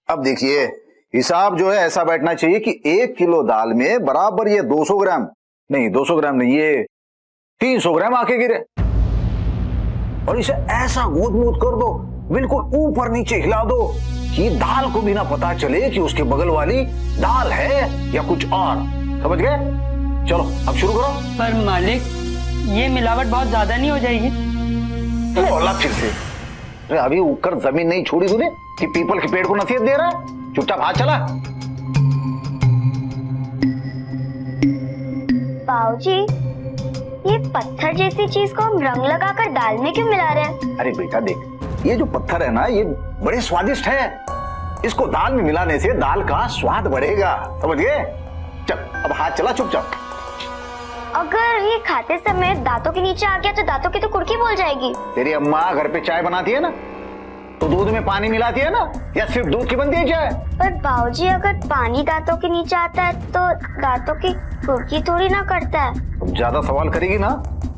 अब देखिए, हिसाब जो है ऐसा बैठना चाहिए कि 1 किलो दाल में बराबर ये 200 ग्राम नहीं, 200 ग्राम नहीं, ये 300 ग्राम आके गिरे। और इसे ऐसा गूद मूद कर दो, बिल्कुल ऊपर नीचे हिला दो कि दाल को भी ना पता चले कि उसके बगल वाली दाल है या कुछ और। समझ गए? चलो अब शुरू करो। पर मालिक, ये मिलावट बहुत ज्यादा नहीं हो जाएगी? तो अल्लाह फिर से, अरे अभी ऊपर जमीन नहीं छोड़ी तूने कि पीपल के पेड़ को नसीहत दे रहा है? चुपचाप हाथ चला। बाबूजी, ये पत्थर जैसी चीज को हम रंग लगाकर दाल में क्यों मिला रहे हैं? अरे बेटा देख, ये जो पत्थर है ना, ये बड़े स्वादिष्ट है। इसको दाल में मिलाने से दाल का स्वाद बढ़ेगा। समझ गए? चल अब हाथ चला चुपचाप। अगर ये खाते समय दांतों के नीचे आ गया तो दांतों की तो कुर्की बोल जाएगी। तेरी अम्मा घर पे चाय बनाती है ना, तो दूध में पानी मिलाती है ना, या सिर्फ दूध की बनती है चाय? पर बाबूजी, अगर पानी दांतों के नीचे आता है तो दांतों की कुर्की थोड़ी ना करता है। तुम ज्यादा सवाल करेगी ना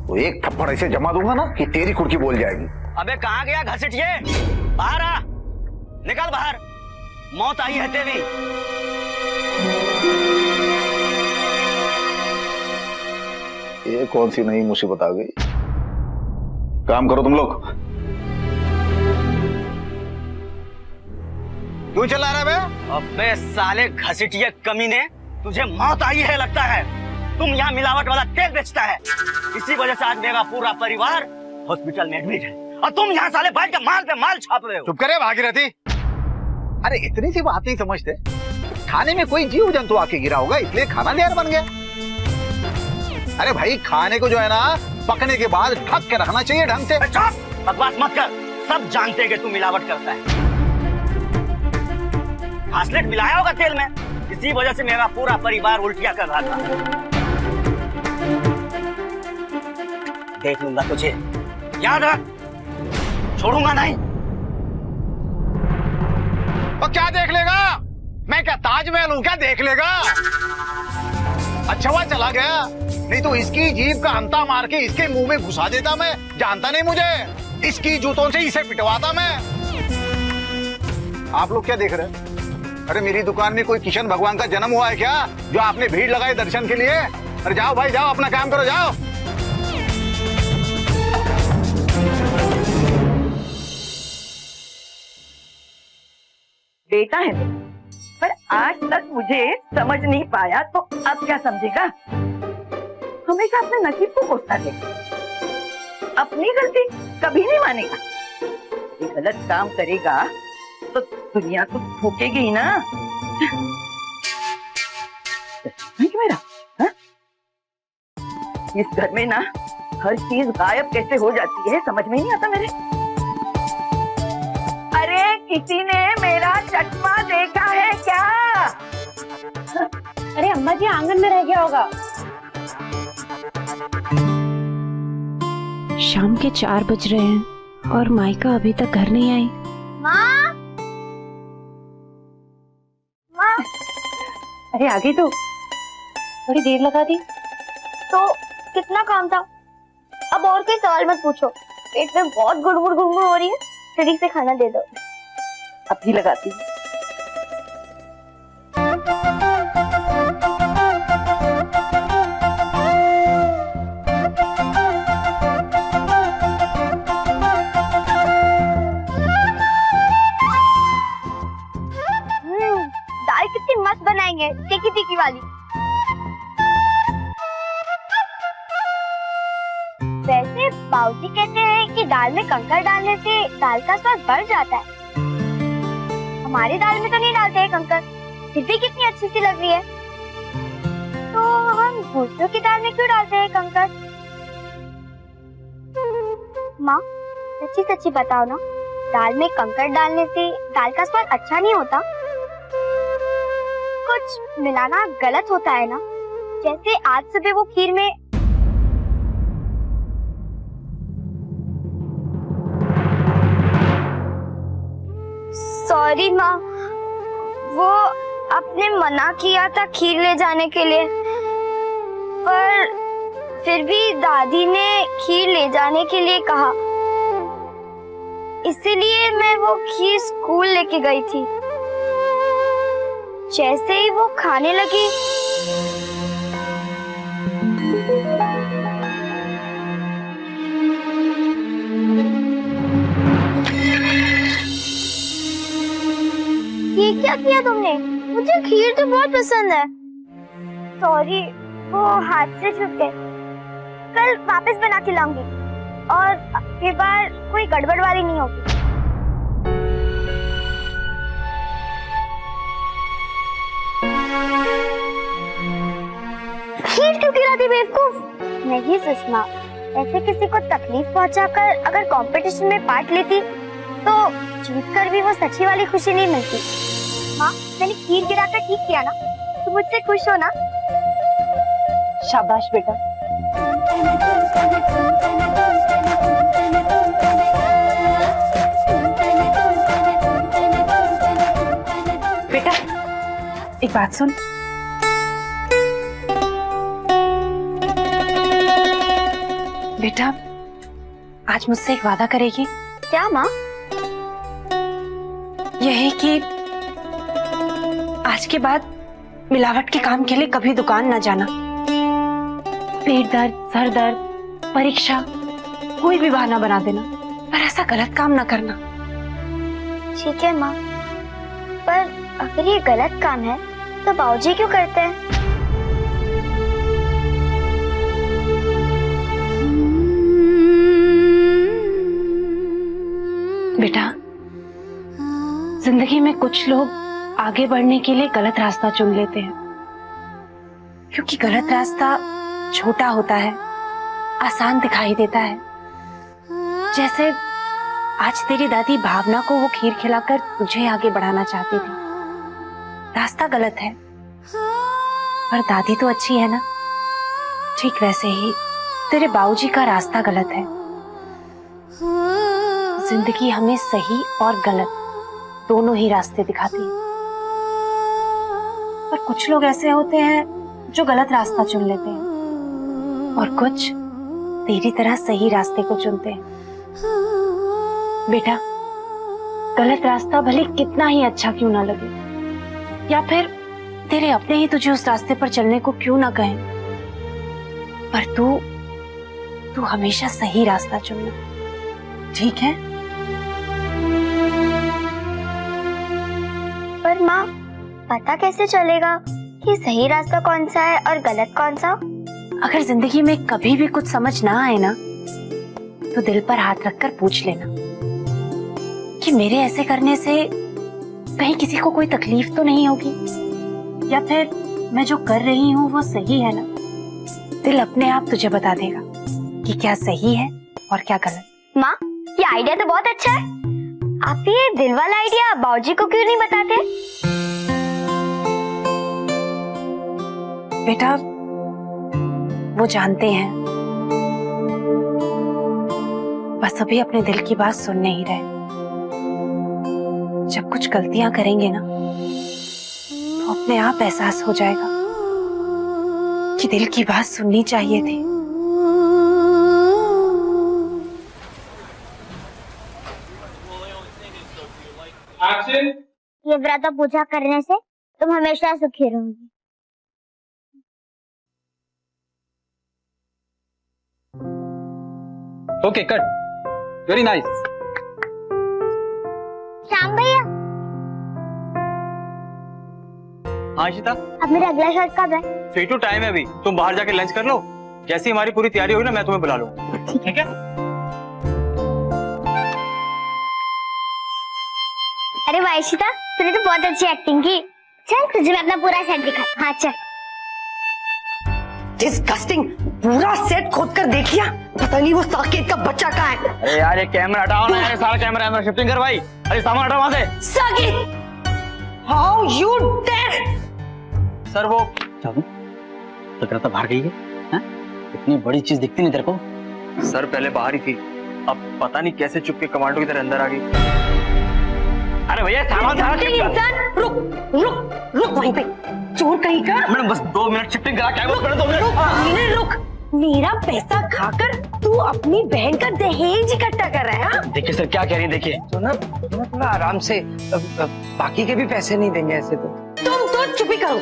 तो एक थप्पड़ ऐसे जमा दूंगा ना कि तेरी कुर्की बोल जाएगी। अबे कहाँ गया घसीटिए? बाहर आ, निकल बाहर, मौत आई है तेरी। ये कौन सी नई मुसीबत आ गई? काम करो तुम लोग। क्यों चला रहा है? अबे साले घसीटिए कमीने, तुझे मौत आई है लगता है। तुम यहाँ मिलावट वाला तेल बेचता है, इसी वजह से आज मेरा पूरा परिवार हॉस्पिटल में एडमिट है, और तुम यहाँ साले बैठ के माल पे माल छाप रहे हो। चुप करे भागीरथी। अरे इतनी सी बात नहीं समझते? खाने में कोई जीव जंतु आके गिरा होगा, इसलिए खाना जहर बन गया। अरे भाई, खाने को जो है ना, पकने के बाद ढक के रखना चाहिए ढंग से। चुप, बकवास मत कर, सब जानते हैं कि तू मिलावट करता है। फास्लेट मिलाया होगा तेल में, इसी वजह से मेरा पूरा परिवार उल्टियां कर रहा था। देख लूंगा तुझे, याद रख, छोड़ूंगा नहीं। और क्या देख लेगा? मैं क्या ताजमहल हूँ क्या देख लेगा? अच्छा हुआ चला गया, नहीं तो इसकी जीभ का हंता मार के इसके मुंह में घुसा देता मैं। जानता नहीं मुझे, इसकी जूतों से इसे पिटवाता मैं। आप लोग क्या देख रहे हैं? अरे मेरी दुकान में कोई किशन भगवान का जन्म हुआ है क्या, जो आपने भीड़ लगाई दर्शन के लिए? अरे जाओ भाई जाओ, अपना काम करो, जाओ। बेटा है पर आज तक मुझे समझ नहीं पाया, तो अब क्या समझेगा? हमेशा अपने नसीब को कोसता है, अपनी गलती कभी नहीं मानेगा। ये गलत काम करेगा तो दुनिया तो ठोकेगी ही ना। मेरा हा? इस घर में ना हर चीज गायब कैसे हो जाती है, समझ में नहीं आता मेरे। अरे किसी ने मेरा चश्मा देखा है क्या? अरे अम्मा जी, आंगन में रह गया होगा। शाम के 4 बज रहे हैं और माइका अभी तक घर नहीं आई। माँ, माँ। अरे आ गई तू, थोड़ी देर लगा दी। तो कितना काम था, अब और कोई सवाल मत पूछो। पेट में बहुत गुड़गुड़ गुड़गुड़ हो रही है, जल्दी से खाना दे दो। अभी लगाती हूँ। दाल कितनी मस्त बनाएंगे, तीखी तीखी वाली। वैसे बाबूजी कहते हैं कि दाल में कंकर डालने से दाल का स्वाद बढ़ जाता है। हमारी दाल में तो नहीं डालते हैं कंकर, फिर भी कितनी अच्छी सी लग रही है। तो हम दूसरों की दाल में क्यों डालते हैं कंकर? माँ, सच्ची सच्ची बताओ ना, दाल में कंकर डालने से दाल का स्वाद अच्छा नहीं होता? कुछ मिलाना गलत होता है ना? जैसे आज सुबह वो खीर में सॉरी माँ, वो आपने मना किया था खीर ले जाने के लिए, पर फिर भी दादी ने खीर ले जाने के लिए कहा, इसीलिए मैं वो खीर स्कूल लेके गई थी। जैसे ही वो खाने लगी ये क्या किया तुमने? मुझे खीर तो बहुत पसंद है। सॉरी, वो हाथ से छूट गए। कल वापस बना के लाऊंगी और अगली बार कोई गड़बड़ वाली नहीं होगी। खीर क्यों गिराती बेवकूफ? नहीं सुषमा, ऐसे किसी को तकलीफ पहुंचाकर अगर कंपटीशन में पार्ट लेती तो जीतकर भी वो सच्ची वाली खुशी नहीं मिलती। हाँ, मैंने खीर गिराकर ठीक किया ना? तुम मुझसे खुश हो ना? शाबाश बेटा। बेटा एक बात सुन। बेटा आज मुझसे एक वादा करेगी? क्या माँ? यह है कि आज के बाद मिलावट के काम के लिए कभी दुकान न जाना। पेट दर्द, सर दर्द, परीक्षा, कोई भी बहाना बना देना, पर ऐसा गलत काम न करना। ठीक है माँ, पर अगर ये गलत काम है तो बाबूजी क्यों करते हैं? बेटा जिंदगी में कुछ लोग आगे बढ़ने के लिए गलत रास्ता चुन लेते हैं, क्योंकि गलत रास्ता छोटा होता है, आसान दिखाई देता है। जैसे आज तेरी दादी भावना को वो खीर खिलाकर तुझे आगे बढ़ाना चाहती थी। रास्ता गलत है पर दादी तो अच्छी है ना। ठीक वैसे ही तेरे बाबूजी का रास्ता गलत है। जिंदगी हमें सही और गलत दोनों ही रास्ते दिखाती है, पर कुछ लोग ऐसे होते हैं जो गलत रास्ता चुन लेते हैं और कुछ तेरी तरह सही रास्ते को चुनते हैं। बेटा गलत रास्ता भले कितना ही अच्छा क्यों ना लगे, या फिर तेरे अपने ही तुझे उस रास्ते पर चलने को क्यों ना कहें, पर तू हमेशा सही रास्ता चुनना, ठीक है? पर माँ पता कैसे चलेगा कि सही रास्ता कौन सा है और गलत कौन सा? अगर जिंदगी में कभी भी कुछ समझ ना आए ना तो दिल पर हाथ रखकर पूछ लेना कि मेरे ऐसे करने से कहीं किसी को कोई तकलीफ तो नहीं होगी, या फिर मैं जो कर रही हूँ वो सही है ना। दिल अपने आप तुझे बता देगा कि क्या सही है और क्या गलत। माँ ये आइडिया तो बहुत अच्छा है। आप ये दिल वाला आइडिया बाबूजी को क्यों नहीं बताते? बेटा वो जानते हैं, बस अभी अपने दिल की बात सुन नहीं रहे। जब कुछ गलतियां करेंगे ना तो अपने आप एहसास हो जाएगा कि दिल की बात सुननी चाहिए थी। ये व्रत पूजा करने से तुम हमेशा सुखी रहोगी। Okay cut, very nice. Shyam भैया, हाँ इशिता, अब मेरा अगला शॉट कब है? 3 to टाइम है अभी। तुम बाहर जाके लंच कर लो, जैसी हमारी पूरी तैयारी होगी ना मैं तुम्हें बुला लूंगा, ठीक है? अरे वाह इशिता, तूने तो बहुत अच्छी एक्टिंग की। चल तुझे मैं अपना पूरा सेट दिखा। हाँ चल। डिस्गस्टिंग, पूरा सेट खोद कर देख लिया, पता नहीं वो साकेत का बच्चा कहाँ है। अरे यार ये कैमरा हटाओ ना यार, सारा कैमरा शिफ्टिंग कर भाई। अरे सामान हटाओ वहां से। Saket, how you dare. Sir वो तो तेरा तो बाहर गई है, हाँ? इतनी बड़ी चीज दिखती नहीं तेरे को? सर पहले बाहर ही थी, अब पता नहीं कैसे चुप के कमांडो की तरह अंदर आ गई। अरे भैया सामान सारा इंसान, रुक रुक रुक वहीं पे, चोर कहीं का। मैडम बस 2 मिनट शिफ्टिंग करा, क्या बोल रहे हो? 2 मिनट रुक, मेरा पैसा खाकर तू अपनी बहन का दहेज इकट्ठा कर रहा है? देखिए सर क्या कह रही है, देखिए तो ना थोड़ा आराम से, बाकी के भी पैसे नहीं देंगे ऐसे तो। तुम तो चुप ही करो।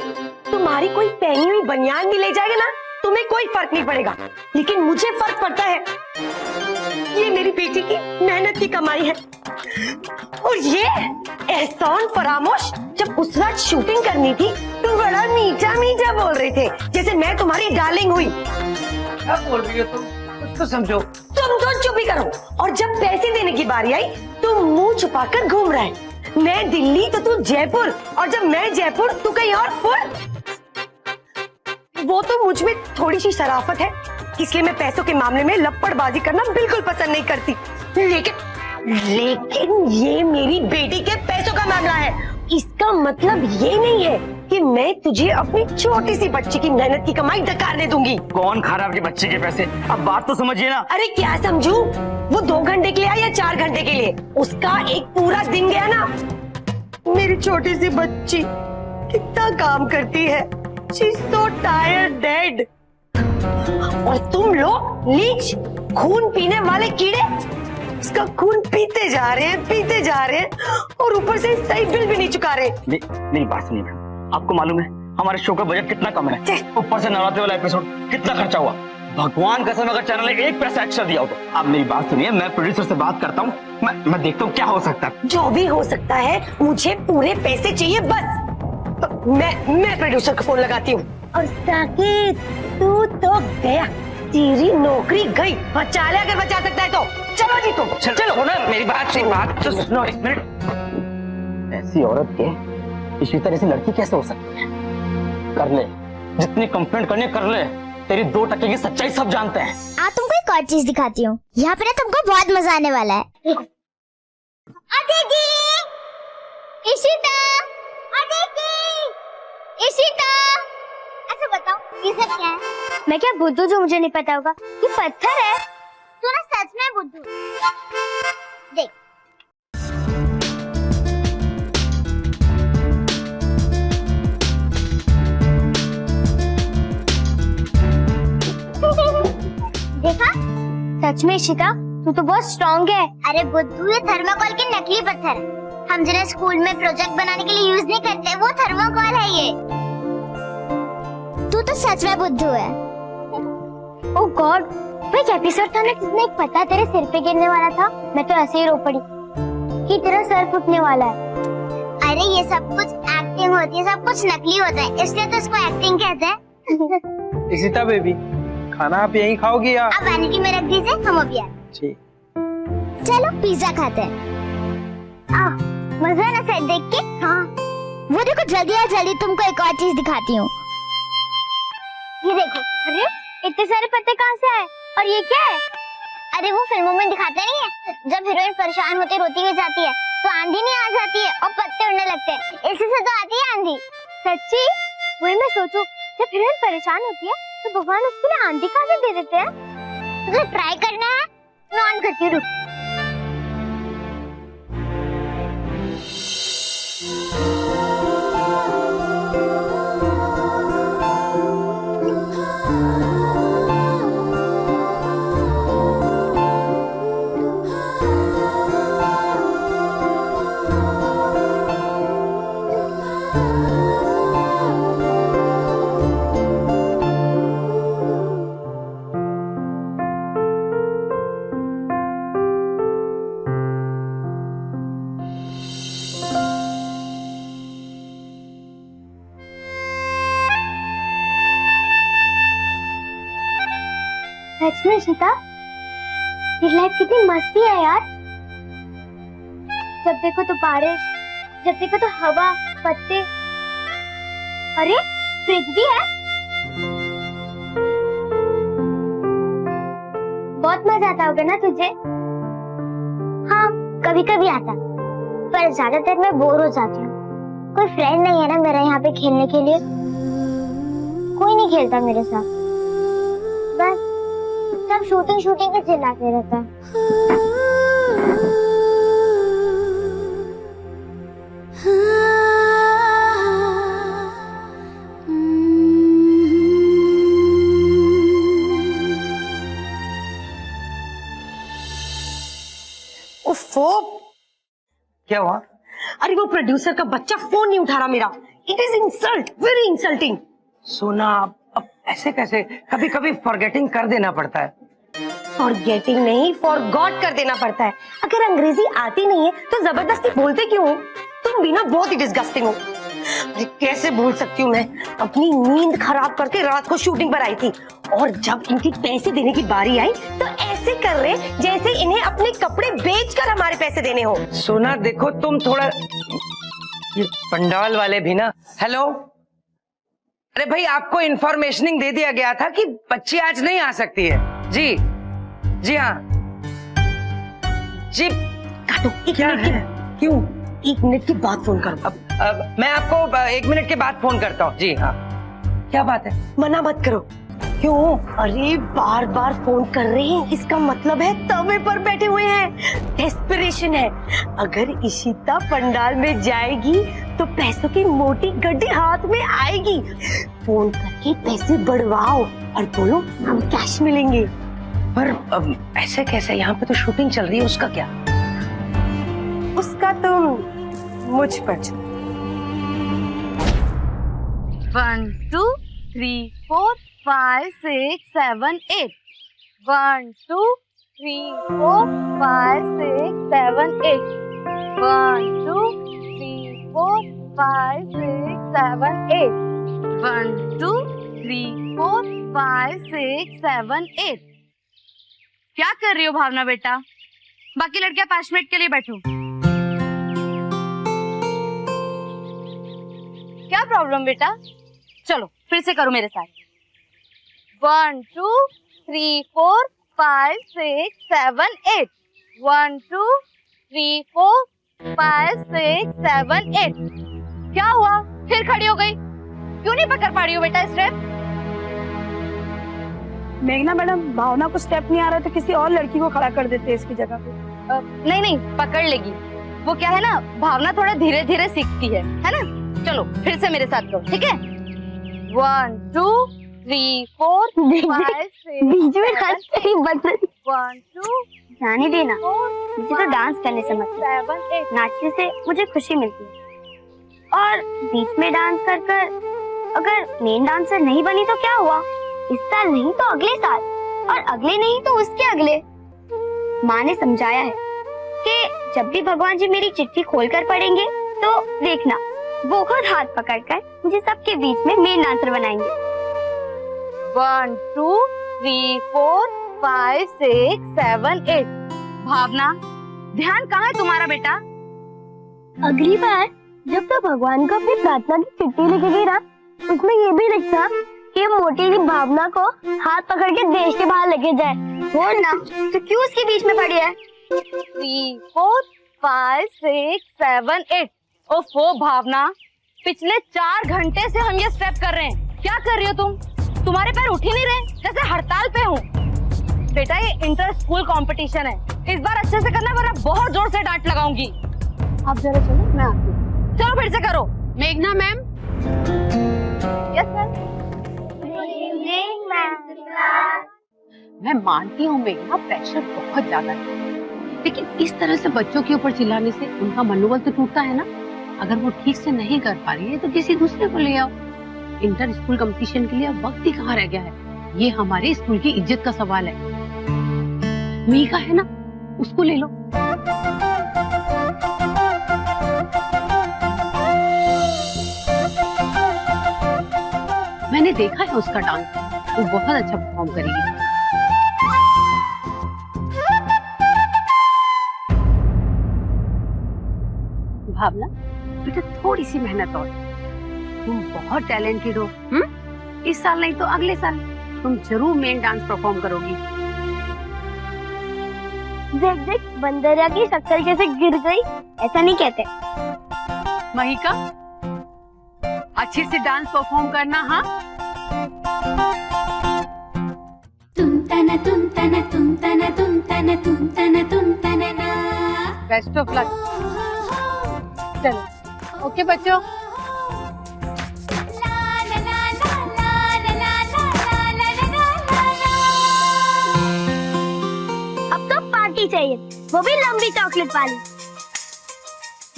तुम्हारी कोई पहनी हुई बनियान भी ले जाएगा ना, तुम्हें कोई फर्क नहीं पड़ेगा, लेकिन मुझे फर्क पड़ता है। ये मेरी बेटी की मेहनत की कमाई है। और ये एहसान फरामोश, जब उस रात शूटिंग करनी थी तुम बड़ा मीठा मीठा बोल रहे थे, जैसे मैं तुम्हारी डार्लिंग हुई। क्या बोल रही हो तुम? कुछ तो समझो। तुम तो चुप ही करो। और जब पैसे देने की बारी आई तुम मुंह छुपाकर घूम रहा है। मैं दिल्ली तो तू जयपुर, और जब मैं जयपुर तू कहीं और फुल। वो तो मुझ में थोड़ी सी शराफत है, इसलिए मैं पैसों के मामले में लपड़बाजी करना बिल्कुल पसंद नहीं करती। लेकिन ये मेरी बेटी के पैसों का मामला है। इसका मतलब ये नहीं है कि मैं तुझे अपनी छोटी सी बच्ची की मेहनत की कमाई डकारने दूंगी। कौन खा रहा है आपकी बच्ची के पैसे? अब बात तो समझिए ना। अरे क्या समझू? वो 2 घंटे के लिए आया या 4 घंटे के लिए, उसका एक पूरा दिन गया ना। मेरी छोटी सी बच्ची कितना काम करती है। She's so tired, dead. और तुम लोग लीच, खून पीने वाले कीड़े, उसका खून पीते जा रहे हैं और ऊपर से सही बिल भी नहीं चुका रहे। मेरी बात सुनिए मैडम, आपको मालूम है हमारे शो का बजट कितना कम है? ऊपर से नवरात्रि वाला एपिसोड कितना खर्चा हुआ। भगवान कसम अगर चैनल ने 1 पैसा एक्स्ट्रा दिया हो तो। आप मेरी बात सुनिए, मैं प्रोड्यूसर से बात करता हूँ, मैं देखता हूँ क्या हो सकता है। जो भी हो सकता है, मुझे पूरे पैसे चाहिए बस। मैं प्रोड्यूसर को फोन लगाती हूँ। और साकिब, तू तो गया, तेरी नौकरी गई। बचा ले अगर बचा सकता है तो। चलो जी तुम चलो। सुनो मेरी बात तो सुनो एक मिनट। ऐसी औरत के इसी तरह से लड़की कैसे हो सकती है? कर ले, जितनी कंप्लेंट करनी कर ले। तेरी 2% की सच्चाई सब जानते हैं। आज तुमको एक और चीज दिखाती हूँ, यहाँ पे ना तुमको बहुत मजा आने वाला है। अदिति, इशिता, अदिति, इशिता। अच्छा बताओ ये सब क्या है? मैं क्या बुद्धू जो मुझे नहीं पता होगा? ये पत्थर है। तू ना सच में बुद्धू। देख देखा, सच में इशिता तू तो बहुत स्ट्रॉन्ग है। अरे बुद्धू, ये थर्माकोल के नकली पत्थर है। हम जिन्हें स्कूल में प्रोजेक्ट बनाने के लिए यूज नहीं करते, वो थर्माकोल है ये। तू तो सच में बुद्धू है। ओह गॉड, वो एक एपिसोड था ना जिसमें एक पत्थर तेरे सिर पे गिरने वाला था। मैं तो ऐसे ही रो पड़ी कि तेरा सर फूटने वाला है। अरे ये सब कुछ एक्टिंग होती है, सब कुछ नकली होता है, इसलिए तो इसको एक्टिंग कहते हैं। इशिता बेबी, खाना आप यहीं खाओगी या? अब वैनिटी में रख दीजिए, हम अभी आए। ठीक। चलो पिज्जा खाते हैं। मजा है ना सेट देख के? हाँ। वो देखो जल्दी तुमको एक और चीज दिखाती हूँ। ये देखो। अरे इतने सारे पत्ते कहाँ से आए? और ये क्या है? अरे वो फिल्मों में दिखाते नहीं है, जब हीरोइन परेशान होती रोती हुई जाती है तो आंधी नहीं आ जाती है और पत्ते उड़ने लगते हैं। इसी से तो आती है आंधी। सच्ची? वही मैं सोचूं, जब हीरोइन परेशान होती है तो भगवान उसके लिए आंधी कहाँ से दे देते हैं? तुझे ट्राई करना है? मैं ऑन करती हूँ, रुक। सच में शीता, ये लाइफ कितनी मस्ती है यार। जब देखो तो बारिश, जब देखो तो हवा, पत्ते। अरे फ्रिज भी है। बहुत मजा आता होगा ना तुझे? हाँ, कभी कभी आता, पर ज्यादातर मैं बोर हो जाती हूँ। कोई फ्रेंड नहीं है ना मेरा यहाँ पे खेलने के लिए। कोई नहीं खेलता मेरे साथ, बस सब शूटिंग में चिल्लाते रहता है। उफ़ो, क्या हुआ? अरे वो प्रोड्यूसर का बच्चा फोन नहीं उठा रहा मेरा, it is insult, very insulting. सोना अब ऐसे कैसे, कभी कभी फॉरगेटिंग कर देना पड़ता है। फॉरगेटिंग नहीं, फॉरगॉट कर देना पड़ता है। अगर अंग्रेजी आती नहीं है तो जबरदस्ती बोलते क्यों हो? तुम भी ना बहुत ही डिस्गस्टिंग हो। अरे कैसे बोल सकती हूँ मैं? अपनी नींद खराब करके रात को शूटिंग पर आई थी और जब इनकी पैसे देने की बारी आई तो ऐसे कर रहे जैसे इन्हें अपने कपड़े बेचकर हमारे पैसे देने हो। सोना देखो तुम थोड़ा, ये पंडाल वाले भी ना। हेलो, अरे भाई आपको इन्फॉर्मेशनिंग दे दिया गया था कि बच्ची आज नहीं आ सकती है। जी जी हाँ जी। काटो, क्या है? क्यों? 1 मिनट के बाद फोन करो। अब मैं आपको 1 मिनट के बाद फोन करता हूँ। जी हाँ, क्या बात है? मना मत करो। क्यों? अरे बार बार फोन कर रहे हैं, इसका मतलब है तवे पर बैठे हुए हैं। डेस्परेशन है। अगर इशिता पंडाल में जाएगी तो पैसों की मोटी गड्डी हाथ में आएगी। फोन करके पैसे बढ़वाओ और बोलो हम कैश मिलेंगे। पर ऐसे कैसे? यहाँ पे तो शूटिंग चल रही है, उसका क्या? उसका तुम मुझ पर छोड़ो। 1 2 3 4 5 6 7 8 1 2 3 4 5 6 7 8 1 2 3 4 5 6 7 8 1 2 3 4 5 6 7 8। क्या कर रही हो भावना बेटा? बाकी लड़कियां 5 मिनट के लिए बैठो। क्या प्रॉब्लम बेटा? चलो फिर से करो मेरे साथ। 1 2 3 4 5 6 7 8 1 2 3 4 5 6 7 8। क्या हुआ? फिर खड़ी हो गई? क्यों नहीं पकड़ पा रही हो बेटा स्टेप? मेघना मैडम, भावना को स्टेप नहीं आ रहा तो किसी और लड़की को खड़ा कर देते इसकी जगह पे। नहीं नहीं, पकड़ लेगी। वो क्या है ना, भावना थोड़ा धीरे धीरे सीखती है ना? चलो फिर से मेरे साथ करो, ठीक है? 1 2 3 4 5 6 बीच में हंस रही बदल। 1 2 जाने देना, मुझे तो डांस करने से मतलब 7 8। नाचने से मुझे खुशी मिलती है और बीच में डांस कर कर अगर मेन डांसर नहीं बनी तो क्या हुआ? इस साल नहीं तो अगले साल और अगले नहीं तो उसके अगले। माँ ने समझाया है कि जब भी भगवान जी मेरी चिट्ठी खोलकर पढ़ेंगे तो देखना वो खुद हाथ पकड़कर मुझे सबके बीच में मेन डांसर बनाएंगे। 1 2 3 4 5 6 7 8। भावना, ध्यान कहाँ है तुम्हारा बेटा? अगली बार जब तो भगवान को अपनी प्रार्थना की चिट्ठी लिखेगी ना, उसमें ये भी लिखना कि मोटी सी भावना को हाथ पकड़ के देश के बाहर लेके जाए। वो ना तो क्यों उसके बीच में पड़ी है? 3 4 5 6 7 8। ओफो भावना, पिछले 4 घंटे से हम ये स्टेप कर रहे हैं। क्या कर रही हो तुम? तुम्हारे पैर उठ ही नहीं रहे, जैसे हड़ताल पे हूँ। बेटा ये इंटर स्कूल कंपटीशन है, इस बार अच्छे से करना वरना बहुत जोर से डांट लगाऊंगी। आप जरा चलो, मैं आती हूँ। चलो फिर से करो। मेघना मैम, यस सर। मैं मानती हूँ मेघना, प्रेशर बहुत ज्यादा है, लेकिन इस तरह से बच्चों के ऊपर चिल्लाने से उनका मनोबल तो टूटता है ना। अगर वो ठीक से नहीं कर पा रही है तो किसी दूसरे को ले आओ। इंटर स्कूल कंपटीशन के लिए वक्त ही कहाँ रह गया है। ये हमारे स्कूल की इज्जत का सवाल है। मीका है ना, उसको ले लो। मैंने देखा है उसका डांस, वो बहुत अच्छा परफॉर्म करेगी। भावना बेटा, थोड़ी सी मेहनत और, तुम बहुत टैलेंटेड हो। इस साल नहीं तो अगले साल तुम जरूर मेन डांस परफॉर्म करोगी। देख देख बंदरिया की शक्कर कैसे गिर गई, ऐसा नहीं कहते। महिका, अच्छे से डांस परफॉर्म करना। हाँ, तुम तना तुम तना तुम तना तुम तना तुम तना तुम तना ना। Best of luck. चलो ओके बच्चों। अब तो पार्टी चाहिए, वो भी लंबी चॉकलेट वाली।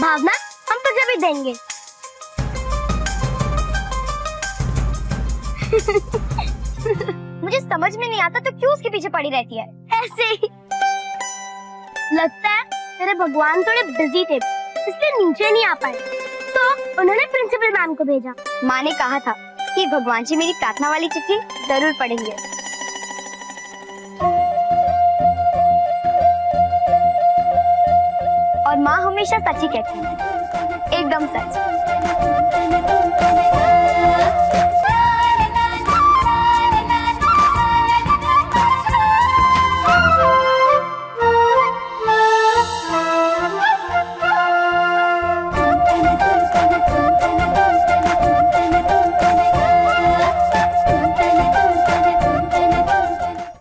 भावना, हम तुझे भी देंगे। मुझे समझ में नहीं आता तो क्यों उसके पीछे पड़ी रहती है? ऐसे ही लगता है तेरे भगवान थोड़े बिजी थे इसलिए नीचे नहीं आ पाए, तो उन्होंने प्रिंसिपल मैम को भेजा। माँ ने कहा था कि भगवान जी मेरी प्रार्थना वाली चिट्ठी जरूर पढ़ेंगे। और माँ हमेशा सच ही कहती है, एकदम सच।